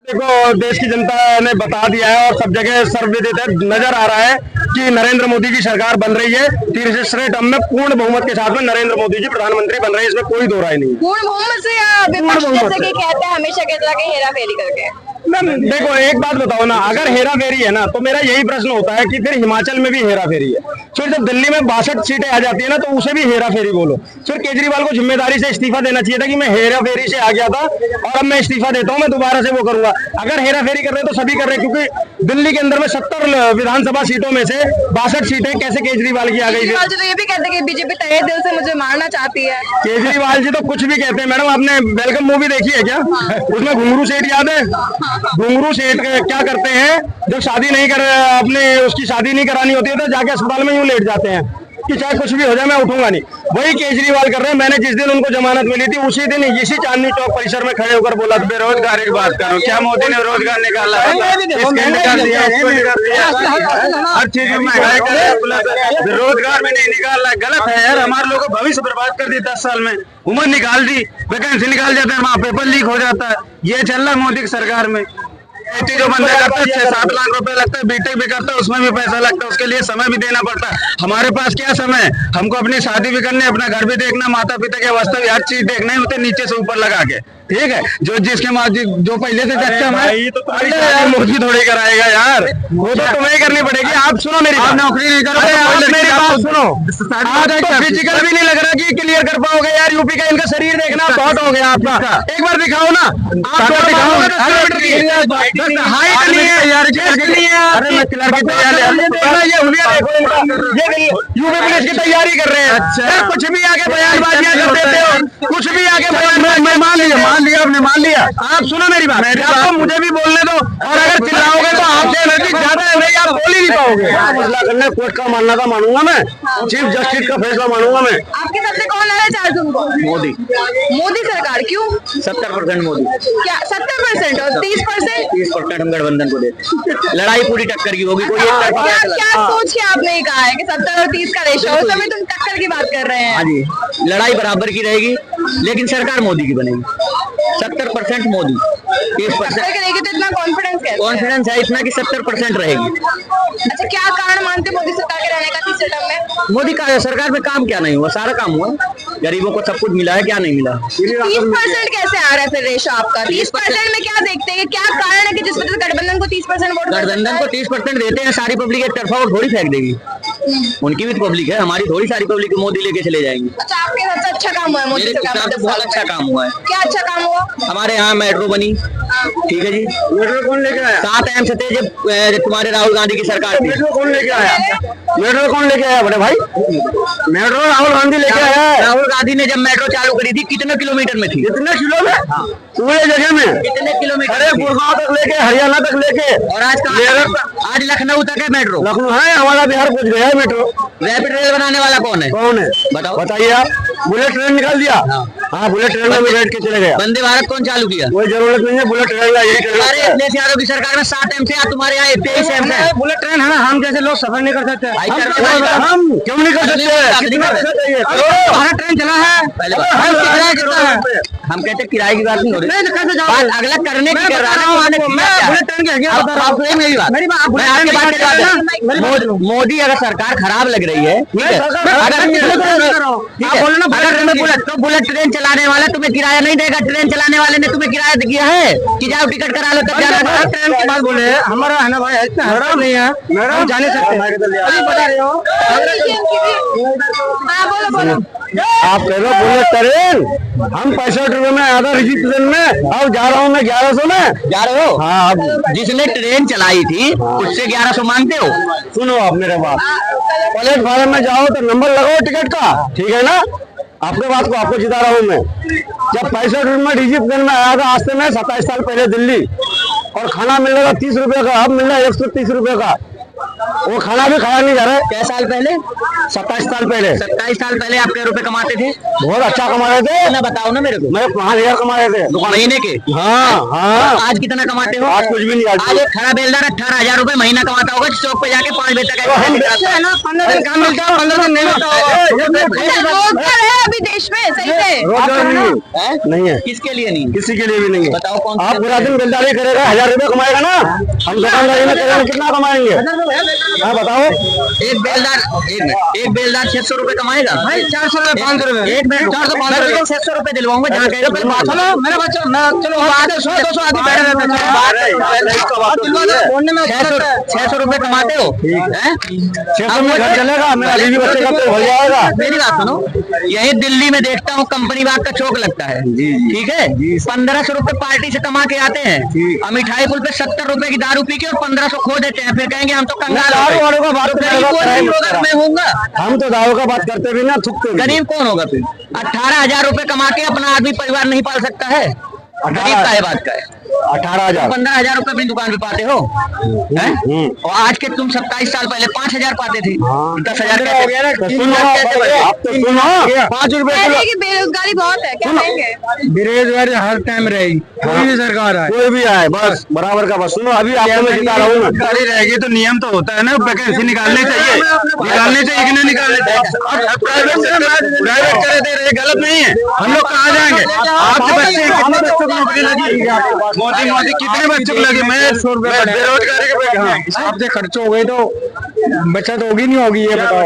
देखो देश की जनता ने बता दिया है और सब जगह सर्वविदित है, नजर आ रहा है कि नरेंद्र मोदी की सरकार बन रही है। तीसरे टर्म में पूर्ण बहुमत के साथ में नरेंद्र मोदी जी प्रधानमंत्री बन रहे हैं, इसमें कोई दो राय नहीं है। पूर्ण बहुमत से या विपक्ष जैसे कि कहते हैं हमेशा कहता है कि हेरा फेरी करके? देखो एक बात बताओ ना, अगर हेरा फेरी है ना तो मेरा यही प्रश्न होता है कि फिर हिमाचल में भी हेरा फेरी है, फिर जब दिल्ली में 62 सीटें आ जाती है ना तो उसे भी हेरा फेरी बोलो। फिर केजरीवाल को जिम्मेदारी से इस्तीफा देना चाहिए था कि मैं हेरा फेरी से आ गया था और अब मैं इस्तीफा देता हूं, मैं दोबारा से वो करूंगा। अगर हेरा फेरी कर रहे हैं तो सभी कर रहे हैं, क्योंकि दिल्ली के अंदर में 70 विधानसभा सीटों में से 62 सीटें कैसे केजरीवाल की आ गई? केजरीवाल जी तो ये भी कहते हैं कि बीजेपी तहे दिल से मुझे मारना चाहती है। केजरीवाल जी तो कुछ भी कहते हैं। मैडम आपने वेलकम मूवी देखी है क्या? उसमें घुंगरू सेठ याद है? घुंगरू सेठ क्या करते हैं जब शादी नहीं कर अपने उसकी शादी नहीं करानी होती है तो जाके अस्पताल में यूं लेट जाते हैं कि चाहे कुछ भी हो जाए मैं उठूंगा नहीं। वही केजरीवाल कर रहे हैं। मैंने जिस दिन उनको जमानत मिली थी उसी दिन इसी चांदनी चौक परिसर में खड़े होकर बोला बेरोजगार की बात करो, क्या मोदी ने रोजगार निकाला? हर चीज में महंगाई कर रहे हैं, बेरोजगार में नहीं निकाल रहा। गलत है यार, हमारे लोगों को भविष्य बर्बाद कर दी। 10 साल में उम्र निकाल दी, वैकेंसी निकाल जाते हैं, वहाँ पेपर लीक हो जाता है। ये चल रहा है मोदी की सरकार में। जो बंदा करता है 6-7 लाख रुपए लगता है, बीटेक भी करता है उसमें भी पैसा लगता है, उसके लिए समय भी देना पड़ता है। हमारे पास क्या समय है? हमको अपनी शादी भी करनी, अपना घर भी देखना, माता पिता की अवस्था भी हर चीज देखना है, उसे नीचे से ऊपर लगा के। ठीक है, जो जिसके जो पहले से सक्षम है तो मोदी थोड़ी कराएगा यार, वो तो तुम्हें करनी पड़ेगी। आप सुनो मेरी बात, नौकरी नहीं करोगे आप मेरी बात सुनो। आप तो फिजिकल भी नहीं लग रहा कि क्लियर कर पाओगे यार। यूपी का इनका शरीर देखना बहुत हो गया आपका, एक बार दिखाओ ना। आप हाइट नहीं है यार, नहीं है। अरे मैं क्लर्क की तैयारी, ये हुलिया देखो इनका, ये यूपी पुलिस की तैयारी कर रहे हैं। अच्छा कुछ भी आके बयानबाजियां कर देते हो, कुछ भी आके बयान मान लिया आपने, मान लिया। आप सुनो मेरी बात, आपको मुझे भी बोलने दो, और अगर चिल्लाओगे तो आपसे एनर्जी ज्यादा है भाई, आप बोल ही नहीं पाओगे। फैसला करना कोर्ट का मानना का मानूंगा मैं, चीफ जस्टिस का फैसला मानूंगा मैं। आपके सबसे कौन आ रहा है 4 जून को? मोदी। मोदी सरकार क्यों? 70% मोदी। क्या 70% और 30%? 30% हम गठबंधन को देते। लड़ाई पूरी टक्कर की होगी, कोई एक तरफा क्या सोच के आपने कहा है कि 70 और 30 का रेशो? उस समय तुम टक्कर की बात कर रहे हैं। हाँ जी, लड़ाई बराबर की रहेगी लेकिन सरकार मोदी की बनेगी। 70% मोदी, 30% रहेगी। तो इतना कॉन्फिडेंस है इतना कि 70% रहेगी। अच्छा, क्या कारण मानते मोदी सरकार के रहने का तीसरे टर्म में? मोदी का सरकार में काम क्या नहीं हुआ? सारा काम हुआ, गरीबों को सब कुछ मिला है, क्या नहीं मिला? 30% कैसे आ रहा है फिर रेशो आपका? 30% में क्या देखते हैं, क्या कारण है कि जिस वजह से गठबंधन को 30% वोट? गठबंधन को 30% देते हैं, सारी पब्लिक एक तरफा वोट थोड़ी फेंक देगी। उनकी भी पब्लिक है, हमारी थोड़ी सारी पब्लिक मोदी लेके चले जाएंगे। अच्छा, आपके सबसे अच्छा काम हुआ है मोदी सरकार में? बहुत अच्छा काम हुआ है। क्या अच्छा काम हुआ? हमारे यहाँ मेट्रो बनी, ठीक है जी। मेट्रो कौन लेके आया? 7 एम से थे जब तुम्हारे राहुल गांधी की सरकार थी। मेट्रो कौन लेके आया? मेट्रो कौन लेके आया बड़े भाई? मेट्रो राहुल गांधी लेके आया। राहुल गांधी ने जब मेट्रो चालू करी थी कितने किलोमीटर में थी? कितने किलो में? पूरे जगह में कितने किलोमीटर? अरे गुड़गांव तक लेके, हरियाणा तक लेके, और आज लखनऊ तक है मेट्रो। लखनऊ है, हमारा बिहार पहुंच गया है मेट्रो। रैपिड रेल बनाने वाला कौन है? कौन है बताओ, बताइए आप। बुलेट ट्रेन निकाल दिया। हाँ, बुलेट ट्रेन में बैठ के चले गया। वंदे भारत कौन चालू किया? कोई जरूरत नहीं है, बुलेट ट्रेन हमारे अखिलेश यादव की सरकार में 7 एम से, तुम्हारे यहाँ 23 एम है। बुलेट ट्रेन है ना, हम जैसे लोग सफर नहीं कर सकते। हम क्यों नहीं कर सकते? भारत ट्रेन चला है, हम कहते किराए की बात नहीं हो रही, अगला करने की कर रहा हूँ। मोदी अगर सरकार खराब लग रही है, तो बुलेट ट्रेन चलाने वाला तुम्हें किराया नहीं देगा। ट्रेन चलाने वाले ने तुम्हें किराया दिया है कि जाओ टिकट करा लो तब जाना। ट्रेन की बात बोले, हमारा है ना भाई, इतना हराम नहीं है, हम जाने सकते बता रहे हो। आप कह रहे हो बुलेट ट्रेन, हम 65 रुपए में आधा रजिस्ट्रेशन में, अब जा रहा हूँ मैं 1100 में। जा रहे हो? हाँ, अब जिसने ट्रेन चलाई थी उससे 1100 मांगते हो? सुनो आप मेरे बात, प्लेटफार्म में जाओ तो नंबर लगाओ टिकट का, ठीक है ना? अपने बात को आपको जिता रहा हूँ मैं। जब 65 रुपए में रजिस्ट्रेशन में आया था, आज से मैं 27 साल पहले दिल्ली, और खाना मिल रहा था 30 रुपए का, अब मिल रहा है 130 रुपए का। वो खाना भी खाया नहीं जा रहा है। कै साल पहले? 27 साल पहले। 27 साल पहले आप कितने रुपए कमाते थे? बहुत अच्छा कमा रहे थे। ना बताओ ना मेरे को। मैं 5,000 कमा रहे थे महीने के? हाँ। आज कितना कमाते हो? आज कुछ भी नहीं। आज एक खड़ा बेलदार 18,000 रुपए महीना कमाता होगा, चौक पे जाके 5 बजे तक हम बेचते हैं ना, 15 दिन काम मिलता है, 15 दिन नहीं मिलता रोजगार है अभी देश में सही से? रोजगार नहीं है। किसके लिए नहीं? किसी के लिए भी नहीं है। बताओ कौन आप पूरा दिन बेलदारी करेगा, 1,000 रुपए कमाएगा ना, हम दुकानदारी में करेंगे कितना कमाएंगे? हाँ बताओ। एक बेलदार 600 रुपए कमाएगा? 400 रुपए 500 रुपए। एक मिनट, 600 रुपए दिलवाऊंगा जहाँ कहेगा। पहले बात चलो मेरा बच्चा, चलो 200 आदमी बैठे रहते हैं। 600 रुपए कमाते हो? 600 में घर चलेगा, मेरा बीवी बच्चे का तो हो जाएगा। मेरी बात सुनो, यही दिल्ली में देखता हूँ कंपनी बाग का चौक लगता है, ठीक है, 1500 रुपए पार्टी से कमा के आते हैं, और मिठाई पुल पे 70 रुपए की दारू पी के और 1500 खो देते हैं, फिर कहेंगे हम तो कंगाल दारू वालों का बात मैं होऊंगा। हम तो दारू का बात करते भी ना, थुकते भी। गरीब कौन होगा फिर? 18,000 रुपए कमा के अपना आदमी परिवार नहीं पाल सकता है? गरीब का है बात का है। 18,000 15,000 रुपए अपनी दुकान पे पाते हो हैं? और आज के तुम 27 साल पहले 5,000 पाते थे, 10,000 हो गया ना। आप तो सुनो, 5 रुपए कहते हैं कि बेरोजगारी बहुत है, क्या कहेंगे? बेरोजगारी हर टाइम रहेगी, कोई भी सरकार आए, कोई भी आए, बस बराबर का। बस सुनो, अभी आपको मैं जिता रहा हूँ ना। बेरोजगारी रहेगी तो नियम तो होता है ना, वैकेंसी निकालनी चाहिए कि नहीं निकालनी चाहिए। प्राइवेट करे दे रहे, गलत नहीं है। हम लोग कहाँ जाएंगे? आपके बच्चे कितने बच्चों को नौकरी लगी? मोदी कितने बच्चों को लगी? मैं बेरोजगारी के हिसाब से खर्च हो गए तो बचत होगी नहीं होगी, ये बताओ।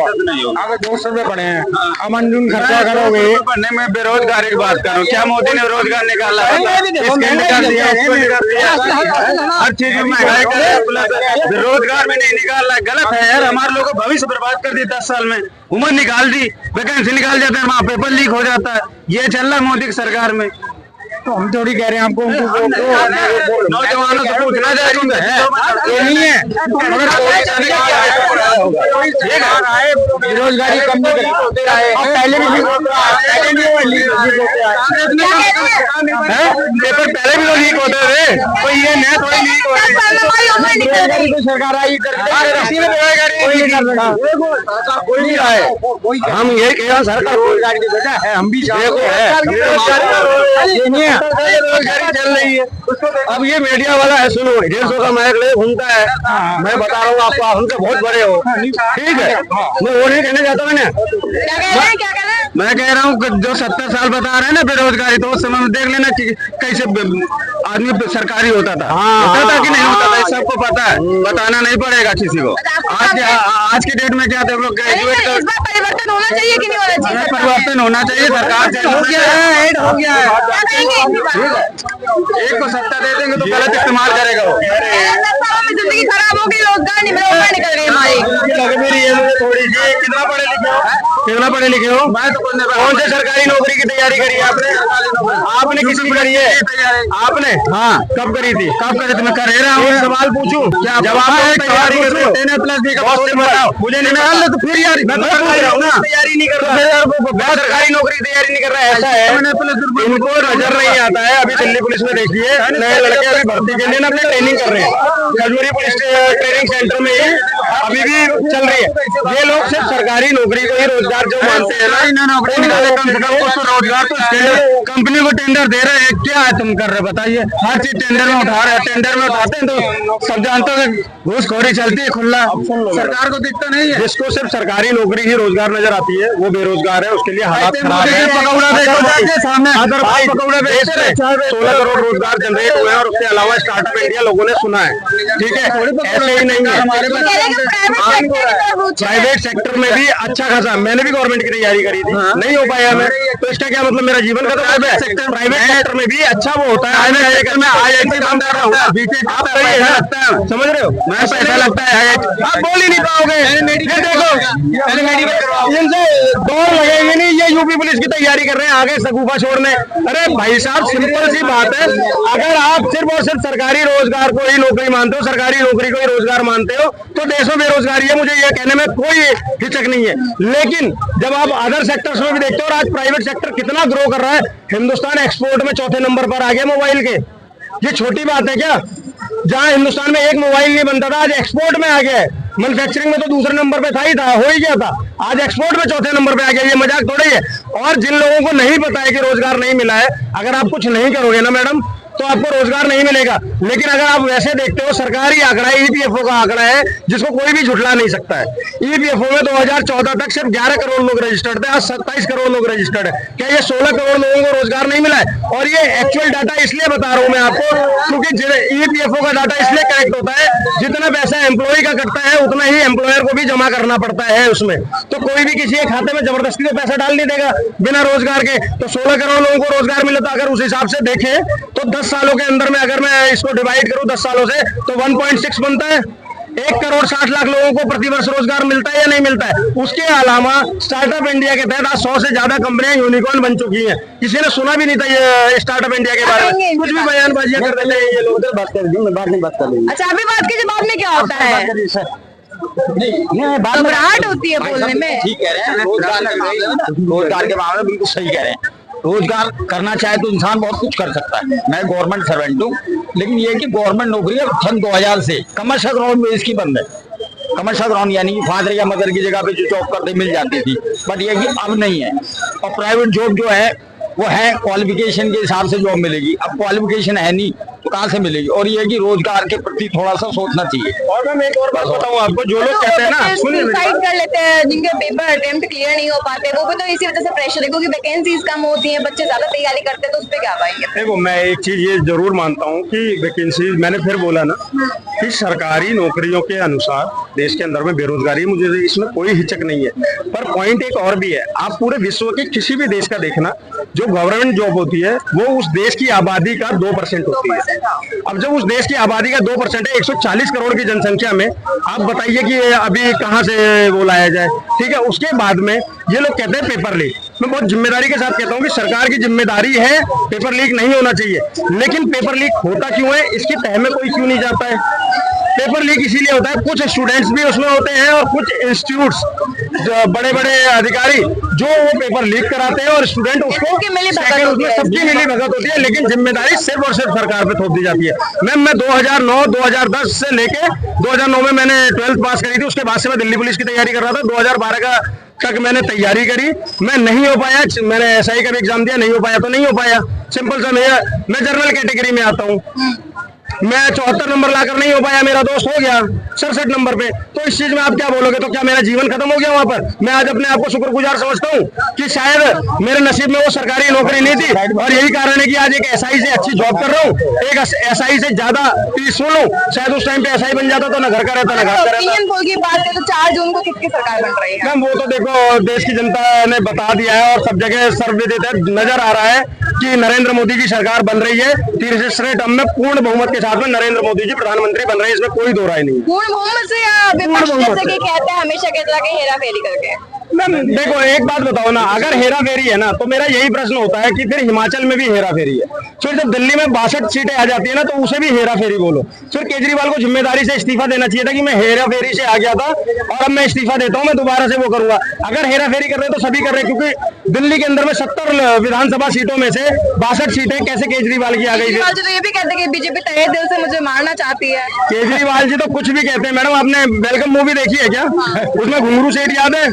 आगे 200 रुपए पड़े हैं, अब अंजुन खर्चा करोगे। पढ़ने में बेरोजगारी की बात करूँ, क्या मोदी ने रोजगार निकाला? निकाल दिया, हर चीज में महंगाई कर, बेरोजगार में नहीं निकाल रहा है। गलत है यार, हमारे लोगों को भविष्य बर्बाद कर दी। 10 साल में उम्र निकाल दी, वैकेंसी निकाल जाता है, वहाँ पेपर लीक हो जाता है। ये चल रहा है मोदी की सरकार में। तो हम थोड़ी कह रहे हैं आपको, नौजवानों से पूछना चाहिए, ये नहीं है। बेरोजगारी कम नहीं होते रहे, पहले भी पेपर पहले भी लीक होते थे, कोई ये नया थोड़ी लीक होते। सरकार आई कोई नहीं रहा है। हम ये कह रहे हैं सरकार रोजगारी बेटा है, हम भी बेरोजगारी चल रही है। अब ये मीडिया वाला है, सुनो, 150 का माइक ले घूमता है। मैं बता रहा हूँ आपको, हमसे बहुत बड़े हो, ठीक है। मैं वो नहीं कहने जाता मैंने, मैं कह रहा हूँ जो 70 साल बता रहे हैं ना बेरोजगारी, तो उस समय में देख लेना कि कैसे आदमी सरकारी होता था। होता था कि नहीं होता था, सबको पता है, बताना नहीं पड़ेगा किसी को। आज के डेट में क्या थे लोग ग्रेजुएट, परिवर्तन होना चाहिए कि नहीं होना चाहिए? परिवर्तन होना चाहिए, सरकार हो गया है। एक को सत्ता दे देंगे तो गलत इस्तेमाल करेगा वो। जिंदगी खराब हो गई, रोजगार नहीं निकल रही हमारी। लग भी रही है मुझे थोड़ी सी। कितना पढ़े लिखे हो? कितना पढ़े लिखे हो? मैं तो कौन से सरकारी नौकरी की तैयारी करी है आपने? आपने किसकी करी है? आपने? हाँ, कब करी थी? कब करे थे? मैं कर रहा हूँ। सवाल पूछूं, क्या जवाब तैयारी कर रहे हो? 10+ बताओ मुझे नहीं निकाल तो फिर यार मैं तैयारी नहीं कर रहा, सरकारी नौकरी की तैयारी नहीं कर रहा है। ऐसा है, इनको नजर नहीं आता है। अभी दिल्ली पुलिस में देखिए, नए लड़के अभी भर्ती के लिए ना अपनी ट्रेनिंग कर रहे हैं, खजूरी पुलिस ट्रेनिंग सेंटर में ही अभी भी चल रही है। ये लोग सिर्फ सरकारी नौकरी को ही रोजगार जो मानते हैं ना, नौकरी निकाले, कम से कम कुछ रोजगार तो कंपनी को टेंडर दे रहे हैं, क्या है तुम कर रहे बताइए? हर चीज टेंडर में उठा रहे हैं, टेंडर में उठाते हैं तो सब जानते हैं घूसखोरी चलती है खुला, सरकार को दिखता नहीं है। जिसको सिर्फ सरकारी नौकरी ही रोजगार नजर आती है वो बेरोजगार है, उसके लिए हालात खराब है। पकौड़ा सामने 16 करोड़ रोजगार जनरेट हुए हैं, और उसके अलावा स्टार्टअप इंडिया लोगों ने सुना है, ठीक है। ऐसे ही नहीं है, प्राइवेट सेक्टर में भी अच्छा खासा, मैंने भी गवर्नमेंट की तैयारी करी थी, नहीं हो पाया मैं, तो इसका क्या मतलब? मेरा जीवन का तो प्राइवेट सेक्टर में भी अच्छा वो होता है। समझ रहे हो? मैं पैसा लगता है, आप बोल ही नहीं पाओगे। देखो इनसे दौड़ लगेगी नहीं, ये यूपी पुलिस की तैयारी कर रहे हैं आगे सगुफा छोड़ने। अरे भाई साहब, सिंपल सी बात है, अगर आप सिर्फ और सिर्फ सरकारी रोजगार को ही नौकरी मानते हो, सरकारी नौकरी को ही रोजगार मानते हो, तो देश में बेरोजगारी है, मुझे ये कहने में कोई हिचक नहीं है। लेकिन जब आप अदर सेक्टर्स में भी देखते हो, और आज प्राइवेट सेक्टर कितना ग्रो कर रहा है, हिंदुस्तान एक्सपोर्ट में 4थे नंबर पर आ गया मोबाइल के। ये छोटी बात है क्या? जहां हिंदुस्तान में एक मोबाइल नहीं बनता था, आज एक्सपोर्ट में आ गया है। मैन्युफैक्चरिंग में तो दूसरे नंबर पे था ही था, हो ही गया था, आज एक्सपोर्ट में चौथे नंबर पे आ गया, ये मजाक थोड़ी है। और जिन लोगों को नहीं पता है कि रोजगार नहीं मिला है, अगर आप कुछ नहीं करोगे ना मैडम तो आपको रोजगार नहीं मिलेगा। लेकिन अगर आप वैसे देखते हो, सरकारी आंकड़ा है, ईपीएफओ का आंकड़ा है, जिसको कोई भी झुठला नहीं सकता है। ईपीएफओ में 2014 तक सिर्फ 11 करोड़ लोग रजिस्टर्ड थे, आज 27 करोड़ लोग रजिस्टर्ड है। क्या ये 16 करोड़ लोगों को रोजगार नहीं मिला है? और ये एक्चुअल डाटा इसलिए बता रहा हूँ मैं आपको, क्योंकि ईपीएफओ का डाटा इसलिए करेक्ट होता है, जितना पैसा एम्प्लॉय का कटता है उतना ही एम्प्लॉयर को भी जमा करना पड़ता है उसमें। तो कोई भी किसी के खाते में जबरदस्ती से पैसा डाल नहीं देगा बिना रोजगार के। तो 16 करोड़ लोगों को रोजगार मिला, तो अगर उस हिसाब से देखें तो 10 सालों के अंदर में अगर मैं इसको डिवाइड करूं 10 सालों से तो 1.6 बनता है। 1 करोड़ 60 लाख लोगों को प्रतिवर्ष रोजगार मिलता है या नहीं मिलता है? उसके अलावा स्टार्टअप इंडिया के तहत आज 100 से ज्यादा कंपनियां यूनिकॉर्न बन चुकी हैं। किसी ने सुना भी नहीं था ये स्टार्टअप इंडिया के बारे में, कुछ भी बयानबाजियां कर देते हैं ये लोग। बात कर दी, मैं बाद में बात कर लूंगी। अच्छा, अभी बात कीजिए, बाद में क्या होता है? घबराहट होती है बोलने में। ठीक कह रहे हैं, रोजगार के मामले में बिल्कुल सही कह रहे हैं। रोजगार करना चाहे तो इंसान बहुत कुछ कर सकता है। मैं गवर्नमेंट सर्वेंट हूँ, लेकिन ये कि गवर्नमेंट नौकरी सन 2000 से कमर्शियल ग्राउंड बेस की बंद है। कमर्शियल ग्राउंड यानी कि फादर या मदर की जगह पे जो जॉब करते मिल जाती थी, बट ये कि अब नहीं है। और प्राइवेट जॉब जो है वो है क्वालिफिकेशन के हिसाब से जॉब मिलेगी। अब क्वालिफिकेशन है नहीं तो कहाँ से मिलेगी? और ये कि रोजगार के प्रति थोड़ा सा सोचना चाहिए। और मैं एक और बात बताऊं आपको, जो लोग कहते हैं ना, सुसाइड कर लेते हैं, जिनके पेपर अटेम्प्ट क्लियर नहीं हो पाते, वो भी तो इसी वजह से प्रेशर है, क्योंकि वैकेंसीज कम होती हैं, बच्चे ज्यादा तैयारी करते हैं, तो उस पर क्या पाएंगे? देखो, मैं एक चीज ये जरूर मानता हूँ कि वैकेंसीज, मैंने फिर बोला ना कि सरकारी नौकरियों के अनुसार देश के अंदर में बेरोजगारी है, मुझे इसमें कोई हिचक नहीं है। पर पॉइंट एक और भी है, आप पूरे विश्व के किसी भी देश का देखना, जो गवर्नमेंट जॉब होती है वो उस देश की आबादी का 2% होती है। अब जब उस देश की आबादी का 2% है, 140 करोड़ की जनसंख्या में, आप बताइए कि अभी कहाँ से वो लाया जाए? ठीक है, उसके बाद में ये लोग कहते हैं पेपर लीक। मैं बहुत जिम्मेदारी के साथ कहता हूँ कि सरकार की जिम्मेदारी है, पेपर लीक नहीं होना चाहिए। लेकिन पेपर लीक होता क्यों है, इसकी तह में कोई क्यों नहीं जाता है? पेपर लीक इसीलिए होता है, कुछ स्टूडेंट्स भी उसमें होते हैं और कुछ इंस्टीट्यूट्स, बड़े बड़े अधिकारी जो वो पेपर लीक कराते हैं और स्टूडेंट उसको उसमें सबकी मिली भगत होती है। लेकिन जिम्मेदारी सिर्फ और सिर्फ सरकार पे थोप दी जाती है। मैं 2009 2010 से लेके 2009 में मैंने 12th पास करी थी, उसके बाद से मैं दिल्ली पुलिस की तैयारी कर रहा था। 2012 का तक मैंने तैयारी करी, मैं नहीं हो पाया। मैंने एसआई का भी एग्जाम दिया, नहीं हो पाया तो नहीं हो पाया, सिंपल सा। मैं जनरल कैटेगरी में आता हूँ, मैं 74 नंबर लाकर नहीं हो पाया, मेरा दोस्त हो गया 67 नंबर पे। तो इस चीज में आप क्या बोलोगे? तो क्या मेरा जीवन खत्म हो गया वहां पर? मैं आज अपने आप को शुक्रगुजार समझता हूँ कि शायद मेरे नसीब में वो सरकारी नौकरी नहीं थी, और यही कारण है कि आज एक एसआई से अच्छी जॉब कर रहा हूँ, एक एसआई से ज्यादा पीसफुल हूँ। शायद उस टाइम पे एसआई बन जाता तो ना घर का रहता ना घर का रहता। पोल की बात है तो 4 जून को किसकी सरकार बन रही है? मैम वो तो देखो देश की जनता ने बता दिया है और सब जगह सर्वे नजर आ रहा है कि नरेंद्र मोदी की सरकार बन रही है। तीसरे टर्म में पूर्ण बहुमत के साथ में नरेंद्र मोदी जी प्रधानमंत्री बन रहे हैं, इसमें कोई दो राय नहीं है। पूर्ण बहुमत से या विपक्ष जैसे कि कहते हैं हमेशा कहता है कि हेरा फेरी करके? मैम देखो, एक बात बताओ ना, अगर हेरा फेरी है ना तो मेरा यही प्रश्न होता है कि फिर हिमाचल में भी हेरा फेरी है, फिर जब दिल्ली में 62 सीटें आ जाती है ना तो उसे भी हेरा फेरी बोलो। फिर केजरीवाल को जिम्मेदारी से इस्तीफा देना चाहिए था कि मैं हेरा फेरी से आ गया था और अब मैं इस्तीफा देता हूँ, मैं दोबारा से वो करूंगा। अगर हेरा फेरी कर रहे हैं तो सभी कर रहे हैं, क्योंकि दिल्ली के अंदर में 70 विधानसभा सीटों में से 62 सीटें कैसे केजरीवाल की आ गई? केजरीवाल जी तो ये भी कहते हैं कि बीजेपी तहे दिल से मुझे मारना चाहती है। केजरीवाल जी तो कुछ भी कहते हैं। मैडम आपने वेलकम मूवी देखी है क्या? उसमें घुंगरू सेठ याद है?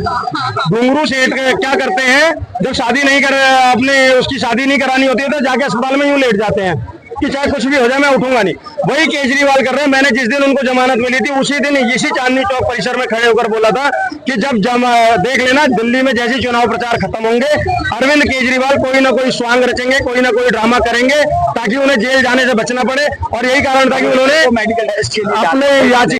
घुंगरू सेठ क्या करते हैं जब शादी नहीं कर, अपने उसकी शादी नहीं करानी होती है तो जाके अस्पताल में यूं लेट जाते हैं कि चाहे कुछ भी हो जाए मैं उठूंगा नहीं। वही केजरीवाल कर रहे हैं। मैंने जिस दिन उनको जमानत मिली थी उसी दिन इसी चांदनी चौक परिसर में खड़े होकर बोला था कि जब देख लेना दिल्ली में जैसे चुनाव प्रचार खत्म होंगे, अरविंद केजरीवाल कोई ना कोई स्वांग रचेंगे, कोई ना कोई ड्रामा करेंगे ताकि उन्हें जेल जाने से बचना पड़े। और यही कारण था कि उन्होंने मेडिकल टेस्ट के लिए अपने याचिका